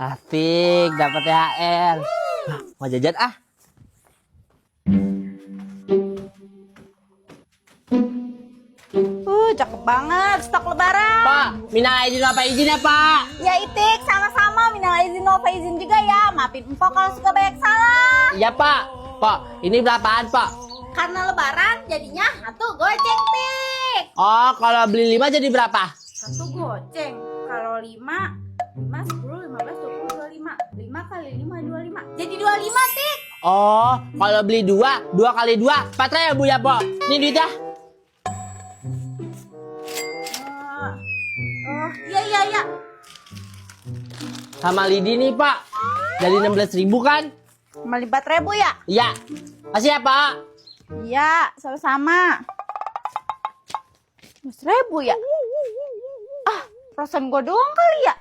Asik, dapat THR. Mau jajan ah? Cakep banget stok lebaran. Pak, minal izin apa izin ya Pak? Ya Itik, sama-sama minal izin wal faizin juga ya. Maafin empok kalau suka banyak salah. Iya Pak. Pak, ini berapaan Pak? Karena lebaran jadinya satu goceng Tik. Oh, kalau beli 5 jadi berapa? Satu goceng. Kalau 5, 10, 15, 20, 25. 5 kali 5, 25. Jadi 25 Tik. Oh, kalau beli 2, 2 kali 2, 4 ribu ya Pak. Ini duitnya. Iya. Sama lidi nih Pak. Jadi 16 ribu kan? Cuma 4.000 ya? Iya. Masih ya Pak? Iya, sama-sama. 1.000 ya? Ah, perasaan gue doang kali ya?